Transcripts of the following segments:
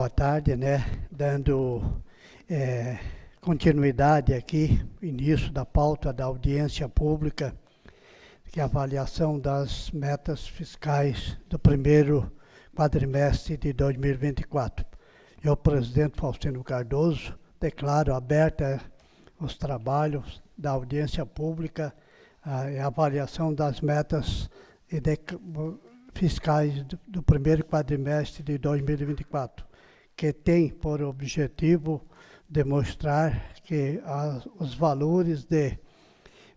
Boa tarde, dando continuidade aqui, início da pauta da audiência pública, que é a avaliação das metas fiscais do primeiro quadrimestre de 2024. Eu, presidente Faustino Cardoso, declaro aberta os trabalhos da audiência pública e a avaliação das metas fiscais do primeiro quadrimestre de 2024. Que tem por objetivo demonstrar que os valores de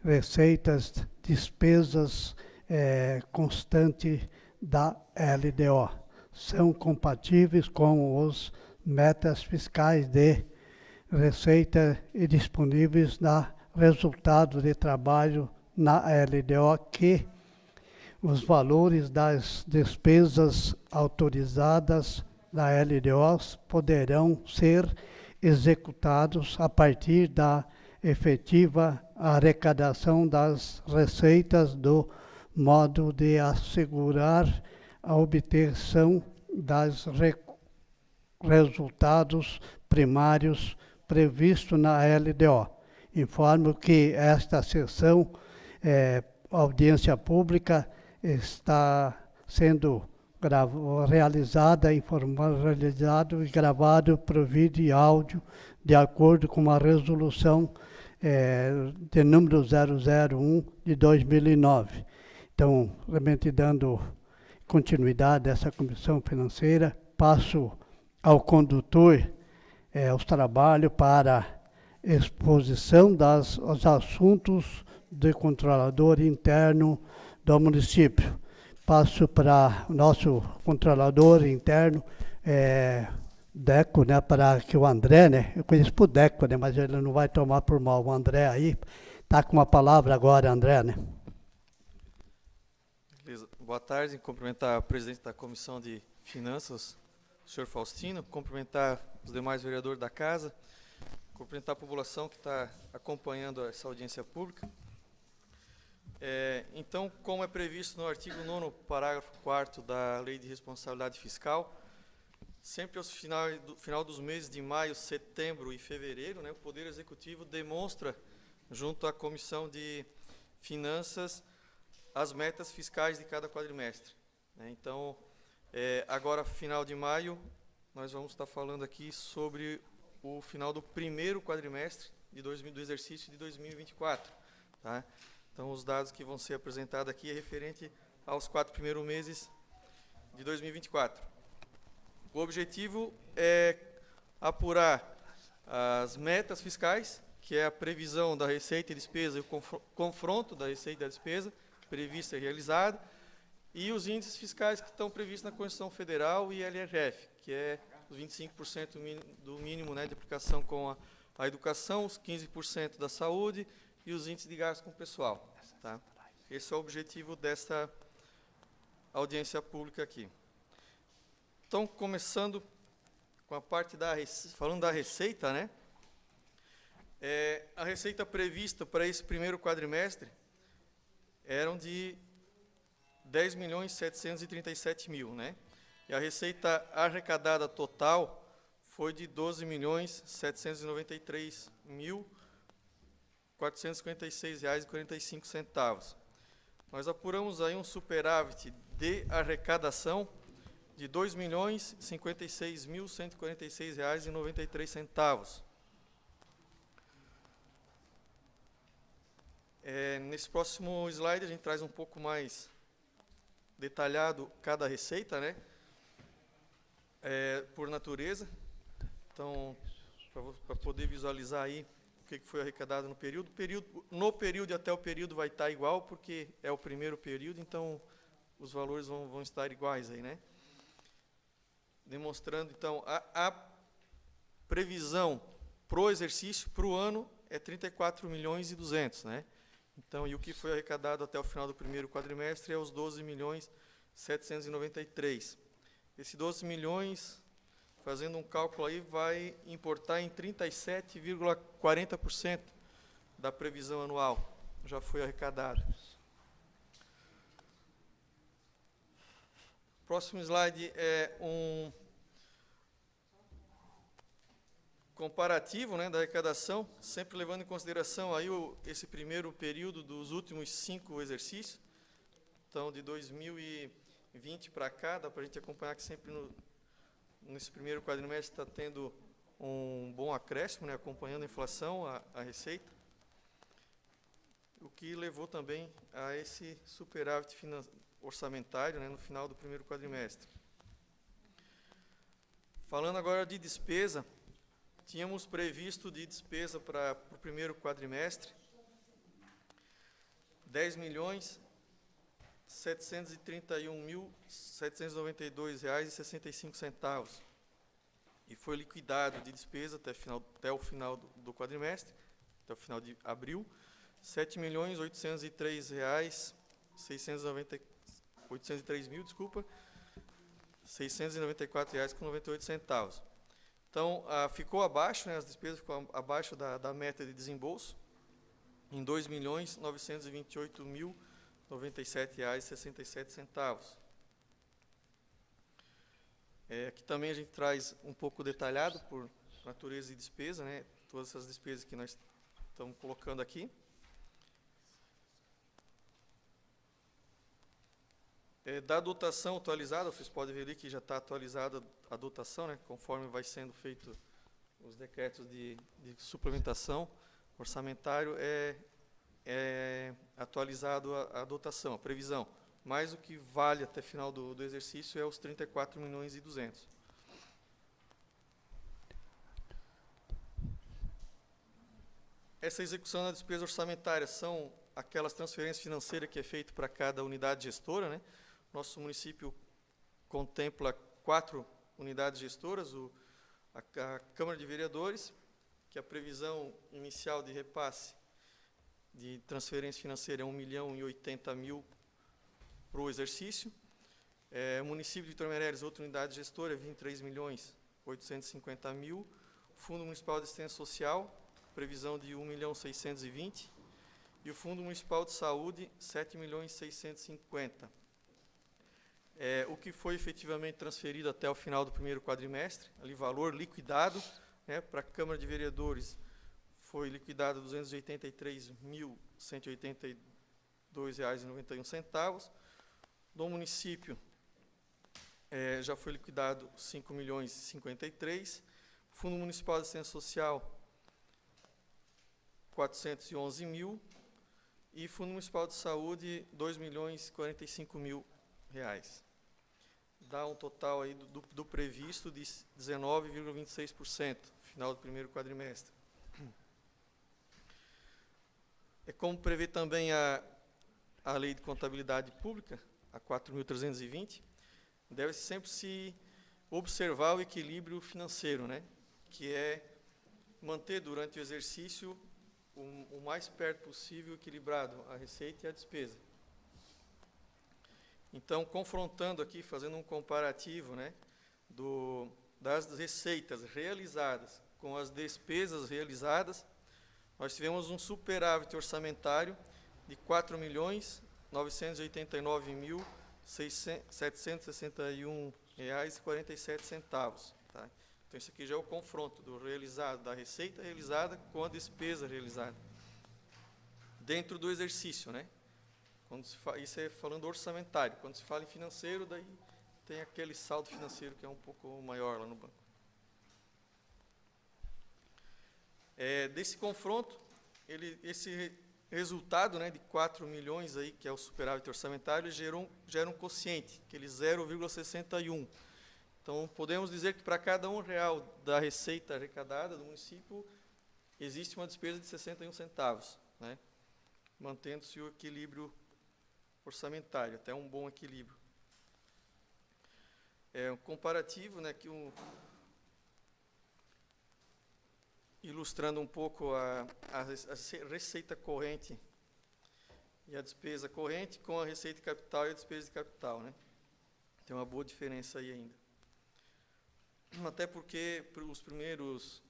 receitas, despesas constantes da LDO são compatíveis com os metas fiscais de receita e disponíveis na resultado de trabalho na LDO, que os valores das despesas autorizadas da LDO poderão ser executados a partir da efetiva arrecadação das receitas, do modo de assegurar a obtenção dos resultados primários previstos na LDO. Informo que esta sessão, audiência pública, está sendo realizado e gravado por vídeo e áudio, de acordo com a resolução de número 001 de 2009. Então, realmente dando continuidade a essa comissão financeira, passo ao condutor os trabalhos para exposição dos assuntos do controlador interno do município. Passo para o nosso controlador interno, Deco, para que o André, eu conheço por Deco, mas ele não vai tomar por mal. O André aí está com a palavra agora, André, Beleza. Boa tarde, cumprimentar o presidente da Comissão de Finanças, o senhor Faustino, cumprimentar os demais vereadores da casa, cumprimentar a população que está acompanhando essa audiência pública. Então, como é previsto no artigo 9º, parágrafo 4º da Lei de Responsabilidade Fiscal, sempre ao final dos meses de maio, setembro e fevereiro, o Poder Executivo demonstra, junto à Comissão de Finanças, as metas fiscais de cada quadrimestre. Então, agora, final de maio, nós vamos estar falando aqui sobre o final do primeiro quadrimestre do exercício de 2024. Tá? Então, os dados que vão ser apresentados aqui é referente aos 4 primeiros meses de 2024. O objetivo é apurar as metas fiscais, que é a previsão da receita e despesa e o confronto da receita e da despesa prevista e realizada, e os índices fiscais que estão previstos na Constituição Federal e LRF, que é os 25% do mínimo de aplicação com a educação, os 15% da saúde e os índices de gasto com o pessoal. Tá? Esse é o objetivo desta audiência pública aqui. Então, começando com a parte falando da receita, a receita prevista para esse primeiro quadrimestre eram de 10.737.000, E a receita arrecadada total foi de 12.793.456,45 reais. Nós apuramos aí um superávit de arrecadação de 2.056.146,93 reais. Nesse próximo slide a gente traz um pouco mais detalhado cada receita, por natureza. Então, para poder visualizar aí o que foi arrecadado no período. No período e até o período vai estar igual, porque é o primeiro período, então os valores vão estar iguais aí, Demonstrando, então, a previsão pro exercício, pro ano, é 34.200.000, Então, e o que foi arrecadado até o final do primeiro quadrimestre é os 12.793.000. Esse 12 milhões, fazendo um cálculo aí, vai importar em 37,40% da previsão anual. Já foi arrecadado. Próximo slide é comparativo, né, da arrecadação, sempre levando em consideração aí esse primeiro período dos últimos 5 exercícios. Então, de 2020 para cá, dá para a gente acompanhar que sempre nesse primeiro quadrimestre está tendo um bom acréscimo, né, acompanhando a inflação, a receita, o que levou também a esse superávit orçamentário, né, no final do primeiro quadrimestre. Falando agora de despesa, tínhamos previsto de despesa para o primeiro quadrimestre R$10.731.792,65 e foi liquidado de despesa até o final do quadrimestre, até o final de abril, R$6.803.694,98. Então, ficou abaixo, né, as despesas ficou abaixo da meta de desembolso, em R$2.928.097,67. Aqui também a gente traz um pouco detalhado por natureza de despesa, né, todas essas despesas que nós estamos colocando aqui. Da dotação atualizada, vocês podem ver ali que já está atualizada a dotação, né, conforme vai sendo feito os decretos de suplementação orçamentário, atualizado a dotação, a previsão. Mas o que vale até final do exercício é os 34.200.000. Essa execução da despesa orçamentária são aquelas transferências financeiras que é feito para cada unidade gestora, né? Nosso município contempla 4 unidades gestoras, a Câmara de Vereadores, que a previsão inicial de repasse de transferência financeira é R$1.080.000 para o exercício. O município de Vitor Meireles, outra unidade gestora, R$23.850.000. Fundo Municipal de Assistência Social, previsão de R$1.620.000. E o Fundo Municipal de Saúde, R$7.650.000. O que foi efetivamente transferido até o final do primeiro quadrimestre, ali valor liquidado, né, para a Câmara de Vereadores, foi liquidado R$283.182,91. Do município, já foi liquidado R$5.053.000. Fundo Municipal de Assistência Social, R$411.000. E Fundo Municipal de Saúde, R$2.045.000. Dá um total aí do previsto de 19,26%, final do primeiro quadrimestre. Como prevê também a Lei de Contabilidade Pública, a 4.320, deve sempre se observar o equilíbrio financeiro, né, que é manter durante o exercício o mais perto possível equilibrado a receita e a despesa. Então, confrontando aqui, fazendo um comparativo, né, das receitas realizadas com as despesas realizadas, nós tivemos um superávit orçamentário de R$4.999.761,47. Tá? Então, isso aqui já é o confronto da receita realizada com a despesa realizada dentro do exercício, né? Isso é falando orçamentário. Quando se fala em financeiro, daí tem aquele saldo financeiro que é um pouco maior lá no banco. Desse confronto, esse resultado, né, de 4 milhões, aí, que é o superávit orçamentário, gera um quociente, aquele 0,61. Então, podemos dizer que para cada R$1 da receita arrecadada do município, existe uma despesa de 61 centavos, né, mantendo-se o equilíbrio orçamentário, até um bom equilíbrio. Um comparativo, né, ilustrando um pouco a receita corrente e a despesa corrente com a receita de capital e a despesa de capital, né? Tem uma boa diferença aí ainda. Até porque, os primeiros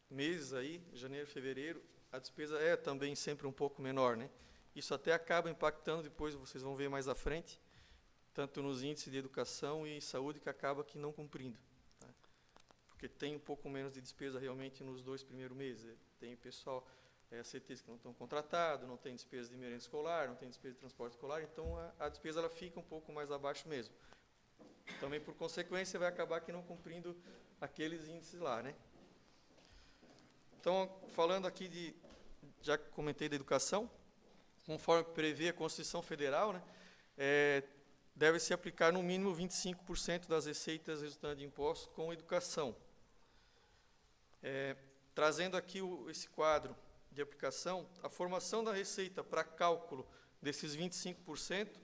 meses aí, janeiro, fevereiro, a despesa é também sempre um pouco menor, né? Isso até acaba impactando, depois vocês vão ver mais à frente, tanto nos índices de educação e saúde, que acaba que não cumprindo. Tá? porque tem um pouco menos de despesa realmente nos 2 primeiros meses. Tem pessoal, CTs que não estão contratados, não tem despesa de merenda escolar, não tem despesa de transporte escolar, então a despesa ela fica um pouco mais abaixo mesmo. Também, por consequência, vai acabar que não cumprindo aqueles índices lá, né? Então, falando aqui já comentei da educação, conforme prevê a Constituição Federal, né, deve-se aplicar no mínimo 25% das receitas resultantes de impostos com educação. Trazendo aqui esse quadro de aplicação, a formação da receita para cálculo desses 25%,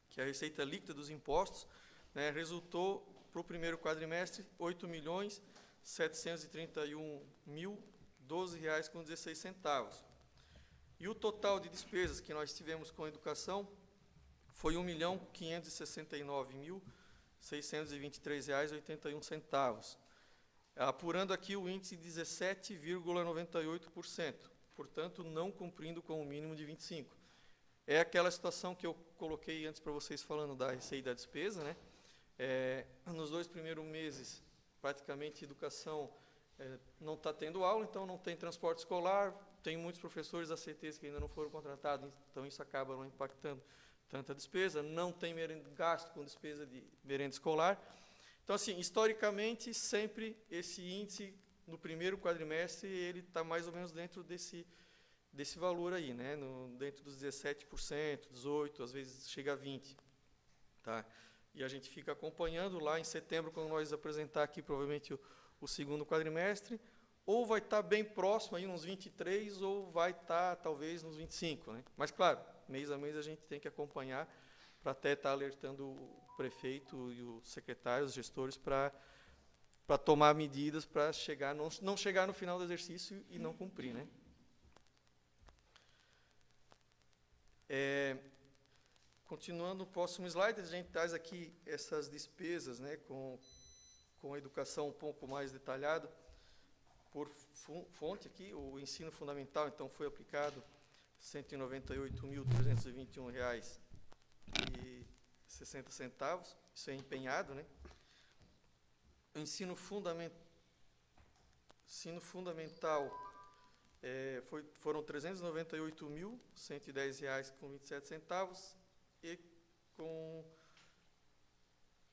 que é a receita líquida dos impostos, né, resultou para o primeiro quadrimestre R$ 8.731.012,16. E o total de despesas que nós tivemos com educação foi R$ 1.569.623,81, apurando aqui o índice de 17,98%, portanto, não cumprindo com o mínimo de 25%. É aquela situação que eu coloquei antes para vocês falando da receita e da despesa, né? Nos 2 primeiros meses, praticamente, educação não está tendo aula, então não tem transporte escolar, tem muitos professores ACTs que ainda não foram contratados, então isso acaba não impactando tanta despesa, não tem gasto com despesa de merenda escolar. Então, assim, historicamente, sempre esse índice, no primeiro quadrimestre, ele está mais ou menos dentro desse valor aí, né? Dentro dos 17%, 18%, às vezes chega a 20%. Tá? E a gente fica acompanhando lá em setembro, quando nós apresentar aqui, provavelmente, o segundo quadrimestre, ou vai estar bem próximo, aí, uns 23%, ou vai estar, talvez, nos 25%. Né? Mas, claro, mês a mês a gente tem que acompanhar para até estar alertando o prefeito e os secretários, os gestores, para tomar medidas para não chegar no final do exercício e não cumprir. Né? Continuando no próximo slide, a gente traz aqui essas despesas, né, com a educação um pouco mais detalhada, por fonte aqui, o ensino fundamental, então, foi aplicado R$ 198.321,60, isso é empenhado, né? O ensino fundamental foram R$ 398.110,27, e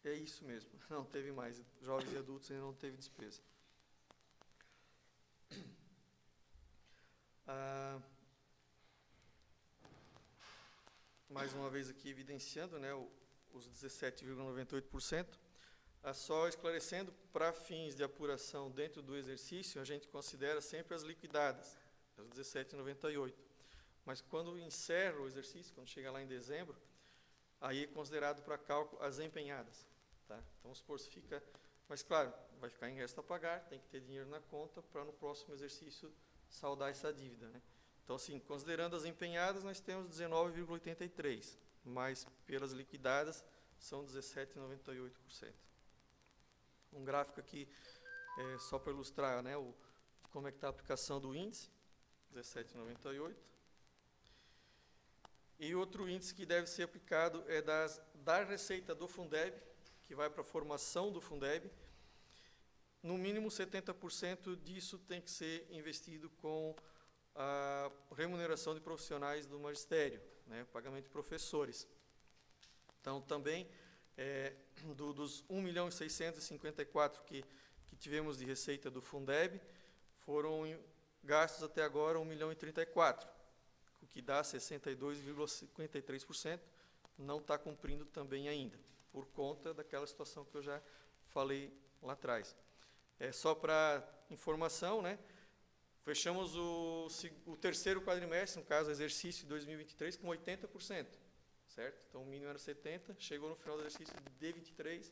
é isso mesmo, não teve mais, jovens e adultos ainda não teve despesa. Mais uma vez aqui evidenciando, né, os 17,98%, só esclarecendo, para fins de apuração dentro do exercício, a gente considera sempre as liquidadas, as 17,98%. Mas quando encerra o exercício, quando chega lá em dezembro, aí é considerado para cálculo as empenhadas. Tá? Então, supor se fica... Mas, claro, vai ficar em resto a pagar, tem que ter dinheiro na conta para, no próximo exercício, saldar essa dívida. Né? Então, assim, considerando as empenhadas, nós temos 19,83%, mas pelas liquidadas, são 17,98%. Um gráfico aqui, só para ilustrar, né, como é que está a aplicação do índice, 17,98%. E outro índice que deve ser aplicado é da receita do Fundeb, que vai para a formação do Fundeb. No mínimo 70% disso tem que ser investido com a remuneração de profissionais do magistério, né, pagamento de professores. Então, também, dos 1.654.000 que tivemos de receita do Fundeb, foram gastos até agora 1.034.000, o que dá 62,53%, não está cumprindo também ainda, por conta daquela situação que eu já falei lá atrás. Só para informação, né, fechamos o terceiro quadrimestre, no caso, exercício de 2023, com 80%, certo? Então, o mínimo era 70%, chegou no final do exercício de 23%,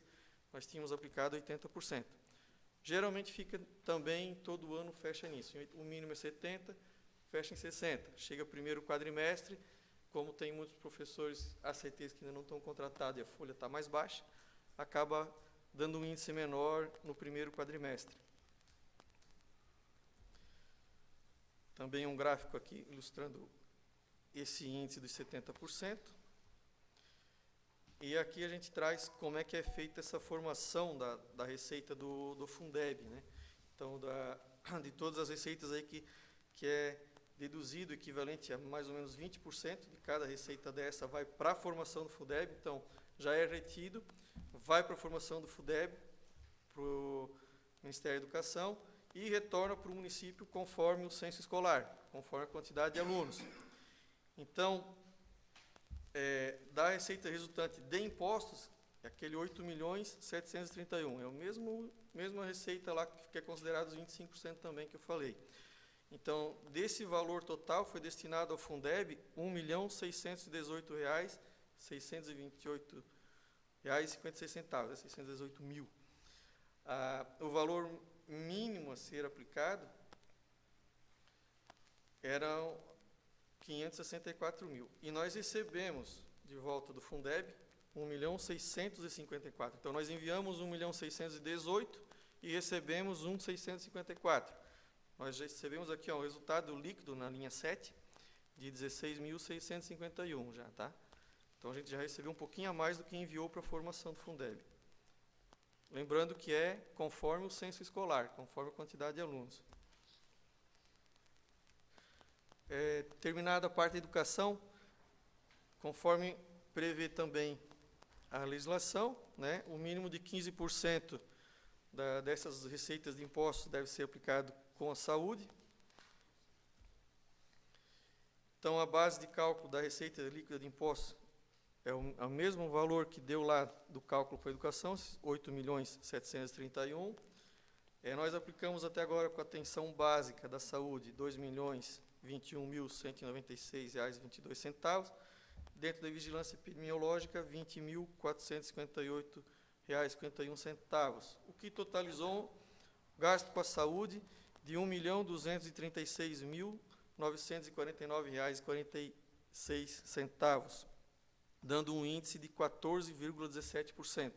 nós tínhamos aplicado 80%. Geralmente fica também, todo ano fecha nisso, o mínimo é 70%, fecha em 60%. Chega primeiro quadrimestre, como tem muitos professores ACTs que ainda não estão contratados e a folha está mais baixa, acaba dando um índice menor no primeiro quadrimestre. Também um gráfico aqui ilustrando esse índice dos 70%. E aqui a gente traz como é que é feita essa formação da receita do Fundeb, né? Então, de todas as receitas aí que é deduzido equivalente a mais ou menos 20% de cada receita dessa vai para a formação do Fundeb, então já é retido, vai para a formação do Fundeb, para o Ministério da Educação, e retorna para o município conforme o censo escolar, conforme a quantidade de alunos. Então, da receita resultante de impostos, é aquele 8.731.000, é a mesma receita lá que é considerado os 25% também que eu falei. Então, desse valor total foi destinado ao Fundeb R$ 1.618.628,56, 618 mil. O valor mínimo a ser aplicado era 564 mil. E nós recebemos de volta do Fundeb 1.654.000. Então, nós enviamos 1.618.000 e recebemos 1.654. Nós já recebemos aqui o resultado líquido na linha 7 de 16.651 já, tá? Então, a gente já recebeu um pouquinho a mais do que enviou para a formação do Fundeb. Lembrando que é conforme o censo escolar, conforme a quantidade de alunos. Terminada a parte da educação, conforme prevê também a legislação, né, o mínimo de 15% dessas receitas de impostos deve ser aplicado com a saúde. Então, a base de cálculo da receita líquida de impostos é o mesmo valor que deu lá do cálculo para a educação, 8.731.000. Nós aplicamos até agora com a atenção básica da saúde, R$ 2.021.196,22. Dentro da vigilância epidemiológica, R$ 20.458,51, o que totalizou gasto com a saúde de R$ 1.236.949,46, dando um índice de 14,17%.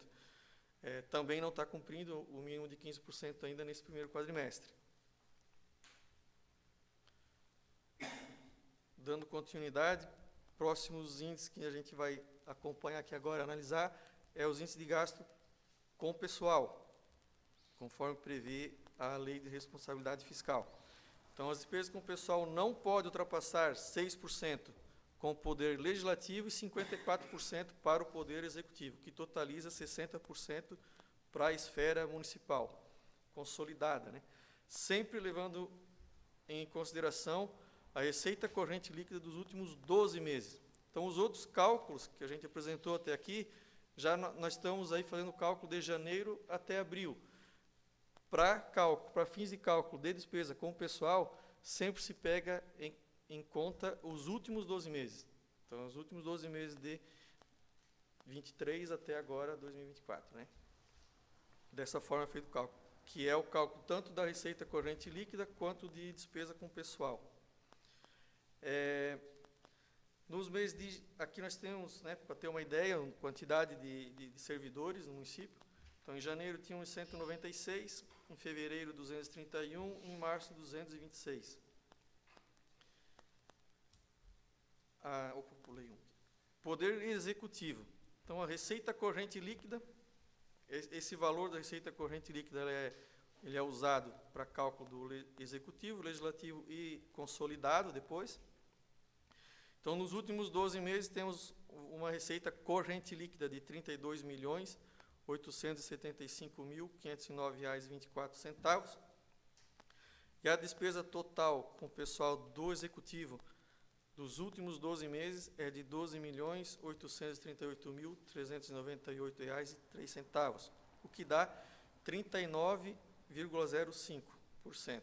Também não está cumprindo o mínimo de 15% ainda nesse primeiro quadrimestre. Dando continuidade, próximos índices que a gente vai acompanhar aqui agora, analisar, os índices de gasto com o pessoal, conforme prevê a Lei de Responsabilidade Fiscal. Então, as despesas com o pessoal não podem ultrapassar 6% com o Poder Legislativo e 54% para o Poder Executivo, que totaliza 60% para a esfera municipal, consolidada, né? Sempre levando em consideração a receita corrente líquida dos últimos 12 meses. Então, os outros cálculos que a gente apresentou até aqui, já nós estamos aí fazendo cálculo de janeiro até abril. Para fins de cálculo de despesa com o pessoal, sempre se pega em conta os últimos 12 meses. Então, os últimos 12 meses de 23 até agora, 2024. Né? Dessa forma é feito o cálculo, que é o cálculo tanto da receita corrente líquida quanto de despesa com o pessoal. Nos meses aqui nós temos, né, para ter uma ideia, a quantidade de servidores no município. Então, em janeiro tinham 196, em fevereiro 231, em março 226. Pulei um. Poder Executivo. Então, a receita corrente líquida, esse valor da receita corrente líquida ele é usado para cálculo do Executivo, Legislativo e consolidado depois. Então, nos últimos 12 meses, temos uma receita corrente líquida de R$ 32.875.509,24. E a despesa total com o pessoal do Executivo dos últimos 12 meses é de R$ 12.838.398,03, o que dá 39,05%.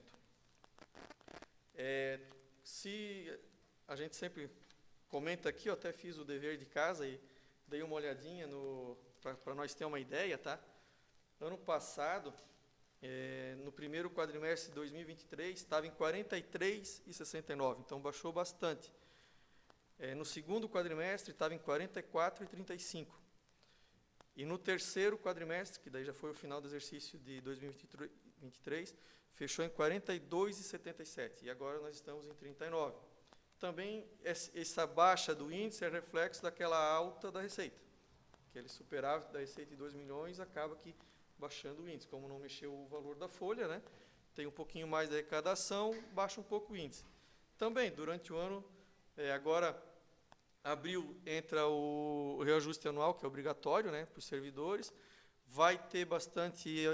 Se a gente sempre comenta aqui, eu até fiz o dever de casa e dei uma olhadinha para nós ter uma ideia, tá? Ano passado, no primeiro quadrimestre de 2023, estava em 43,69, então baixou bastante. No segundo quadrimestre, estava em 44,35. E no terceiro quadrimestre, que daí já foi o final do exercício de 2023, fechou em 42,77. E agora nós estamos em 39. Também essa baixa do índice é reflexo daquela alta da receita, aquele superávit da receita de 2 milhões acaba que baixando o índice. Como não mexeu o valor da folha, né, tem um pouquinho mais de arrecadação, baixa um pouco o índice. Também, durante o ano, agora, abril, entra o reajuste anual, que é obrigatório, né, para os servidores. Vai ter bastante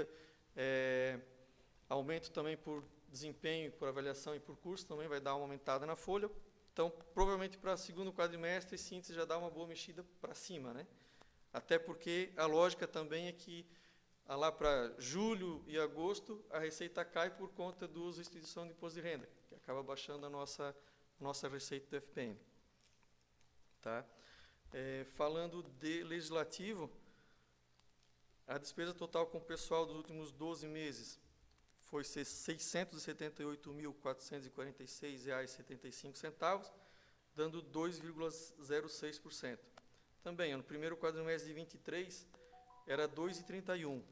aumento também por desempenho, por avaliação e por curso, também vai dar uma aumentada na folha. Então, provavelmente para segundo quadrimestre, esse índice já dá uma boa mexida para cima, né? Até porque a lógica também é que lá para julho e agosto a receita cai por conta do uso de instituição de imposto de renda, que acaba baixando a nossa receita do FPM. Tá? Falando de legislativo, a despesa total com o pessoal dos últimos 12 meses foi R$ 678.446,75, dando 2,06%. Também, no primeiro quadrimestre de 23, era 2,31%,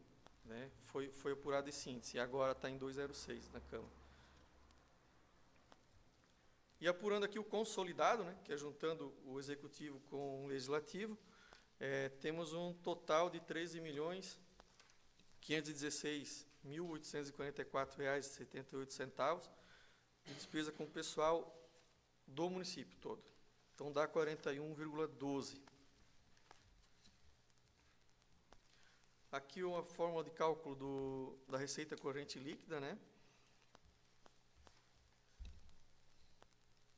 né? Foi apurado esse índice, e agora está em 2,06% na Câmara. E apurando aqui o consolidado, né, que é juntando o Executivo com o Legislativo, temos um total de R$ 13.516.844,78 de despesa com o pessoal do município todo. Então, dá 41,12%. Aqui uma fórmula de cálculo da receita corrente líquida, né?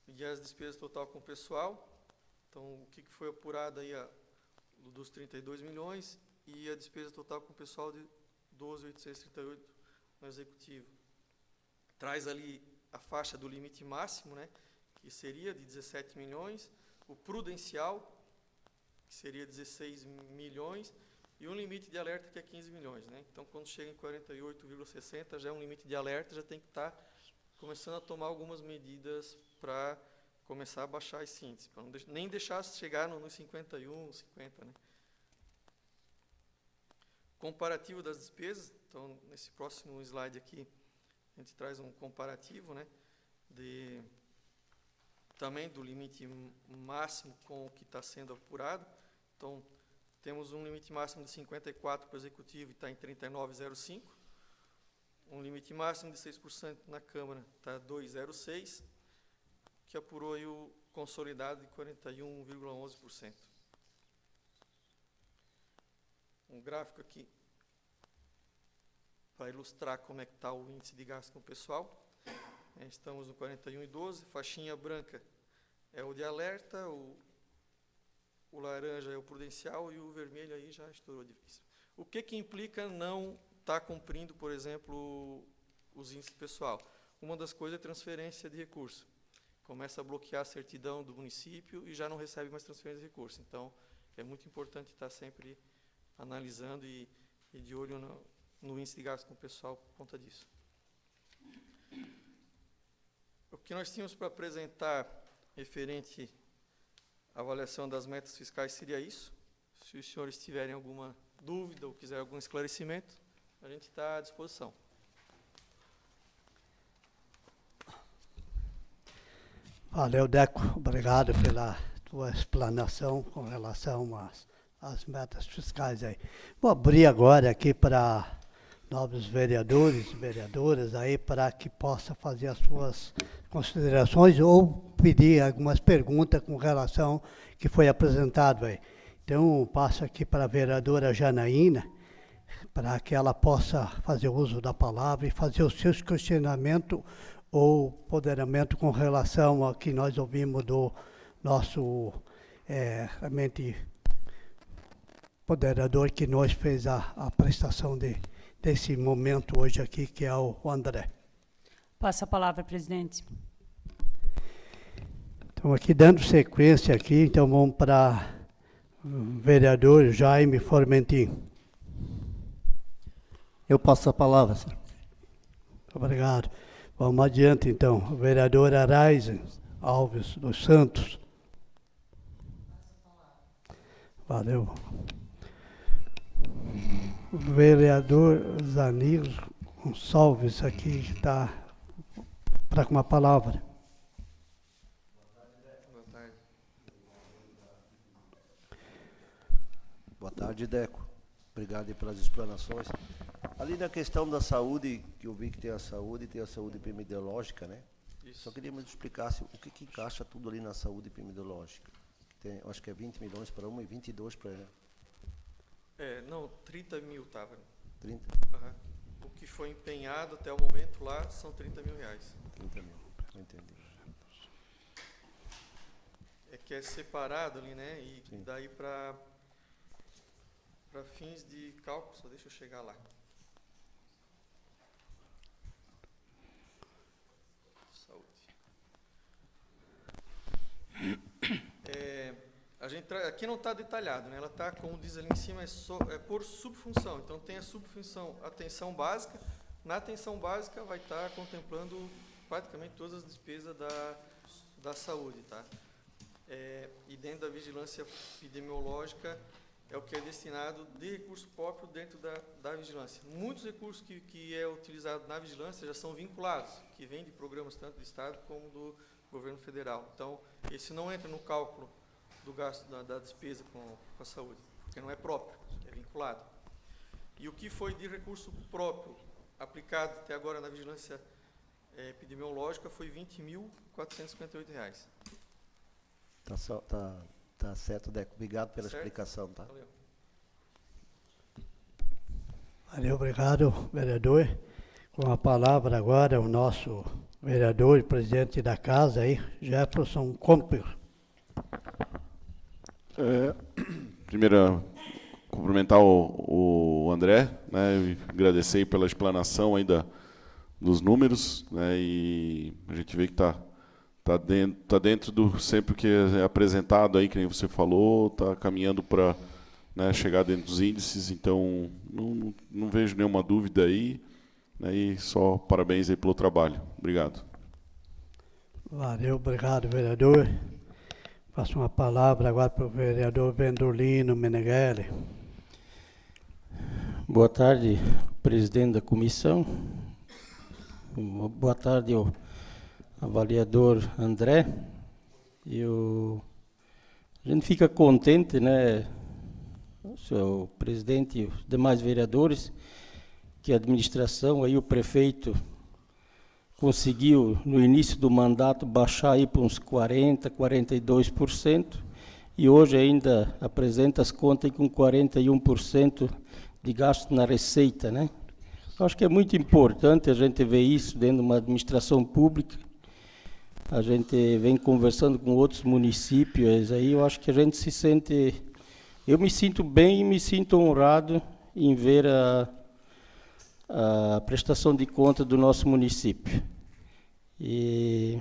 E as despesas total com o pessoal. Então, o que foi apurado aí dos 32 milhões e a despesa total com o pessoal de 12.838 no Executivo. Traz ali a faixa do limite máximo, né, que seria de 17 milhões, o prudencial, que seria 16 milhões, e um limite de alerta que é 15 milhões. Né? Então, quando chega em 48,60, já é um limite de alerta, já tem que estar começando a tomar algumas medidas para começar a baixar esse índice, para nem deixar chegar nos 51, 50. Né? Comparativo das despesas, então, nesse próximo slide aqui, a gente traz um comparativo, né, também do limite máximo com o que está sendo apurado. Então, temos um limite máximo de 54 para o Executivo e está em 39,05. Um limite máximo de 6% na Câmara está 2,06, que apurou aí o consolidado de 41,11%. Um gráfico aqui para ilustrar como é que está o índice de gasto com o pessoal. Estamos no 41,12, faixinha branca é o de alerta, o laranja é o prudencial e o vermelho aí já estourou de vez. O que implica não estar cumprindo, por exemplo, os índices pessoal? Uma das coisas é transferência de recurso. Começa a bloquear a certidão do município e já não recebe mais transferência de recurso. Então, é muito importante estar sempre analisando e de olho no índice de gasto com o pessoal por conta disso. O que nós tínhamos para apresentar referente à avaliação das metas fiscais seria isso. Se os senhores tiverem alguma dúvida ou quiserem algum esclarecimento, a gente está à disposição. Valeu, Deco. Obrigado pela tua explanação com relação às metas fiscais aí. Vou abrir agora aqui para novos vereadores e vereadoras aí para que possa fazer as suas considerações ou pedir algumas perguntas com relação ao que foi apresentado aí. Então, passo aqui para a vereadora Janaína, para que ela possa fazer uso da palavra e fazer os seus questionamentos ou ponderamento com relação ao que nós ouvimos do nosso realmente ponderador que nós fez a prestação desse momento hoje aqui, que é o André. Passa a palavra, presidente. Então, aqui dando sequência aqui, então vamos para o vereador Jaime Formentin. Eu passo a palavra, senhor. Obrigado. Vamos adiante, então. O vereador Araíza Alves dos Santos. Valeu. O vereador Zanir Gonçalves aqui está para com a palavra. Boa tarde. Boa tarde, Deco. Obrigado aí pelas explanações. Ali na questão da saúde, que eu vi que tem a saúde epidemiológica, né? Isso. Só queria que me explicasse o que encaixa tudo ali na saúde epidemiológica. Tem, eu acho que é 20 milhões para uma e 22 para... Não, 30 mil estava. 30? Aham. O que foi empenhado até o momento lá são 30 mil reais. 30 mil, não entendi. É que é separado ali, né? E Sim. daí para fins de cálculo, só deixa eu chegar lá. Saúde. Aqui não está detalhado, né? Ela está, como diz ali em cima, é por subfunção. Então tem a subfunção atenção básica. Na atenção básica vai estar contemplando praticamente todas as despesas da saúde, tá? E dentro da vigilância epidemiológica é o que é destinado de recurso próprio dentro da vigilância. Muitos recursos que é utilizado na vigilância já são vinculados, que vêm de programas tanto do Estado como do governo federal. Então, esse não entra no cálculo do gasto da despesa com a saúde, porque não é próprio, é vinculado. E o que foi de recurso próprio aplicado até agora na vigilância epidemiológica foi R$ 20.458. Tá certo, Deco. Obrigado pela explicação, tá? Valeu. Valeu, obrigado, vereador. Com a palavra agora o nosso vereador e presidente da casa aí, Jefferson Comper. Primeiro, cumprimentar o André, né, e agradecer pela explanação aí dos números, né, e a gente vê que tá dentro do sempre que é apresentado aí, que nem você falou, está caminhando para, né, chegar dentro dos índices, então não vejo nenhuma dúvida aí, né, e só parabéns aí pelo trabalho. Obrigado. Valeu, obrigado, vereador. Passo uma palavra agora para o vereador Vendolino Meneghelli. Boa tarde, presidente da comissão. Boa tarde ao avaliador André. A gente fica contente, né, o senhor presidente e os demais vereadores, que a administração, aí o prefeito, conseguiu, no início do mandato, baixar aí para uns 40%, 42%, e hoje ainda apresenta as contas aí com 41% de gasto na receita, né? Eu acho que é muito importante a gente ver isso dentro de uma administração pública. A gente vem conversando com outros municípios, aí eu acho que a gente se sente... Eu me sinto bem e me sinto honrado em ver a prestação de conta do nosso município. E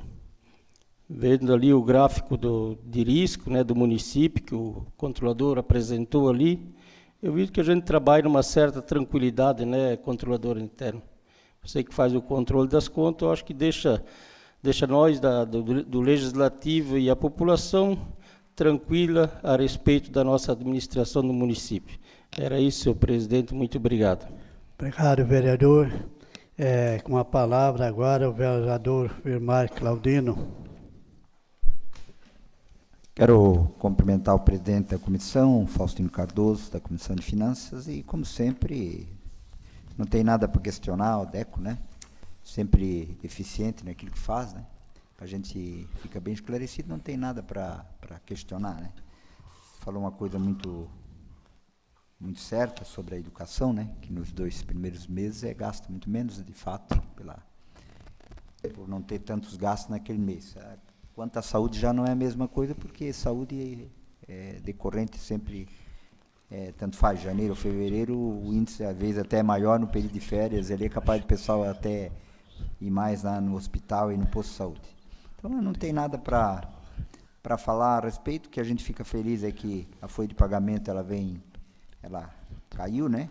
vendo ali o gráfico de risco, né, do município, que o controlador apresentou ali, eu vi que a gente trabalha numa certa tranquilidade, né, controlador interno. Você que faz o controle das contas, eu acho que deixa nós do Legislativo e a população tranquila a respeito da nossa administração no município. Era isso, senhor presidente. Muito obrigado. Obrigado, vereador. Com a palavra agora o vereador Vilmar Claudino. Quero cumprimentar o presidente da comissão, Faustino Cardoso, da Comissão de Finanças, e, como sempre, não tem nada para questionar o Deco, né? Sempre eficiente naquilo que faz, né? A gente fica bem esclarecido, não tem nada para questionar, né? Falou uma coisa muito certa sobre a educação, né? Que nos 2 primeiros meses é gasto muito menos, de fato, por não ter tantos gastos naquele mês. Quanto à saúde já não é a mesma coisa, porque saúde é decorrente sempre, tanto faz, janeiro ou fevereiro, o índice às vezes até é maior no período de férias, ele é capaz de pessoal até ir mais lá no hospital e no posto de saúde. Então não tem nada para falar a respeito. Que a gente fica feliz é que a folha de pagamento ela caiu, né?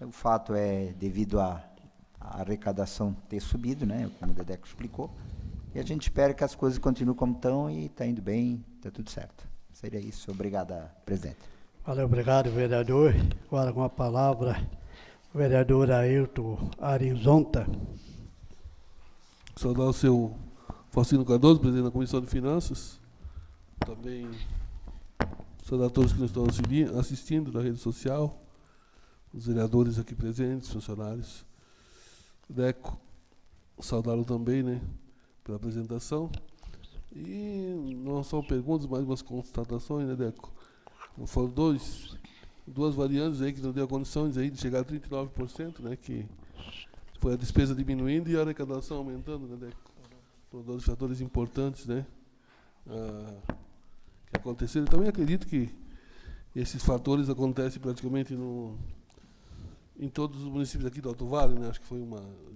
O fato é devido à arrecadação ter subido, né? Como o Dedeco explicou. E a gente espera que as coisas continuem como estão e está indo bem, está tudo certo. Seria isso. Obrigado, presidente. Valeu, obrigado, vereador. Agora com a palavra o vereador Ailton Arizonta. Saudar o seu Faustino Cardoso, presidente da Comissão de Finanças. Também saudar todos que nos estão assistindo na rede social, os vereadores aqui presentes, funcionários. Deco, saudá-lo também, né, pela apresentação. E não são perguntas, mas umas constatações, né, Deco? Foram duas variantes aí que não deu condições aí de chegar a 39%, né, que foi a despesa diminuindo e a arrecadação aumentando, né, Deco? Foram dois fatores importantes, né, que aconteceram. Eu também acredito que esses fatores acontecem praticamente em todos os municípios aqui do Alto Vale, né? Acho que foi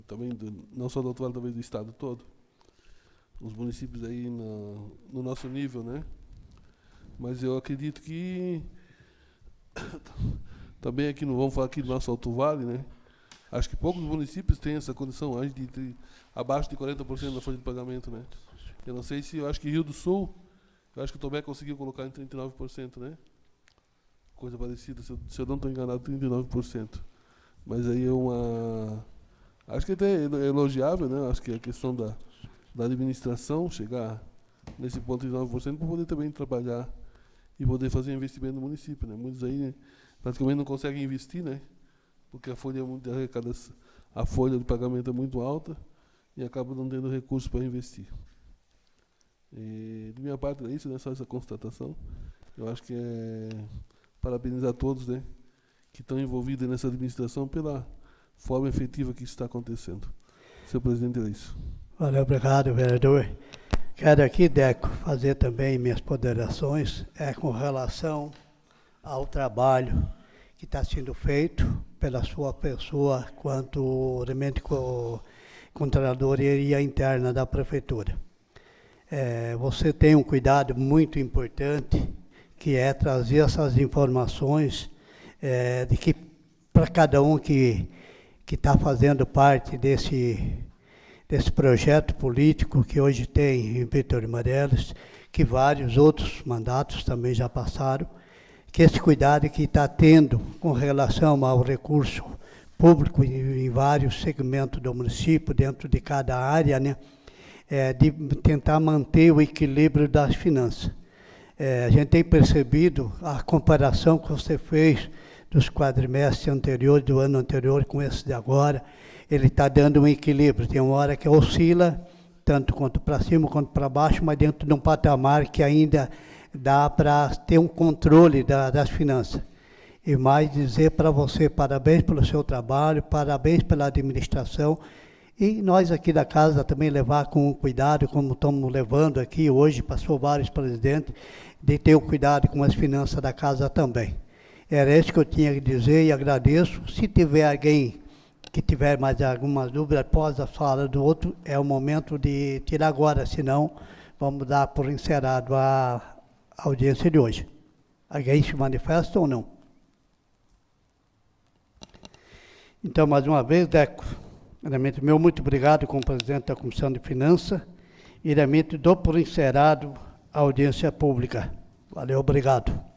também não só do Alto Vale, talvez do estado todo. Os municípios aí no nosso nível, né? Mas eu acredito que também aqui, não vamos falar aqui do nosso Alto Vale, né? Acho que poucos municípios têm essa condição, acho de abaixo de 40% da folha de pagamento, né? Eu não sei se, eu acho que Rio do Sul, eu acho que o Tomé conseguiu colocar em 39%, né? Coisa parecida, se eu não estou enganado, 39%. Mas aí acho que até é elogiável, né? Acho que a questão da administração chegar nesse ponto de 9% para poder também trabalhar e poder fazer investimento no município, né? Muitos aí, né, praticamente não conseguem investir, né? Porque a folha de pagamento é muito alta e acaba não tendo recursos para investir. E, de minha parte, é isso, né? Só essa constatação. Eu acho que parabenizar todos, né, que estão envolvidos nessa administração pela forma efetiva que isso está acontecendo. Senhor presidente, é isso. Valeu, obrigado, vereador. Quero aqui, Deco, fazer também minhas ponderações com relação ao trabalho que está sendo feito pela sua pessoa quanto realmente Controladoria Interna da Prefeitura. Você tem um cuidado muito importante, que é trazer essas informações de que para cada um que está fazendo parte desse projeto político que hoje tem em Vítor Meireles, que vários outros mandatos também já passaram, que esse cuidado que está tendo com relação ao recurso público em vários segmentos do município, dentro de cada área, né, de tentar manter o equilíbrio das finanças. A gente tem percebido a comparação que você fez dos quadrimestres anteriores, do ano anterior com esse de agora, ele está dando um equilíbrio. Tem uma hora que oscila, tanto quanto para cima quanto para baixo, mas dentro de um patamar que ainda dá para ter um controle das finanças. E mais dizer para você, parabéns pelo seu trabalho, parabéns pela administração, e nós aqui da casa também levar com cuidado, como estamos levando aqui hoje, passou vários presidentes, de ter o cuidado com as finanças da casa também. Era isso que eu tinha que dizer e agradeço. Se tiver alguém que tiver mais alguma dúvida após a fala do outro, é o momento de tirar agora, senão vamos dar por encerrado a audiência de hoje. Alguém se manifesta ou não? Então, mais uma vez, Deco, realmente meu muito obrigado como presidente da Comissão de Finanças e realmente dou por encerrado a audiência pública. Valeu, obrigado.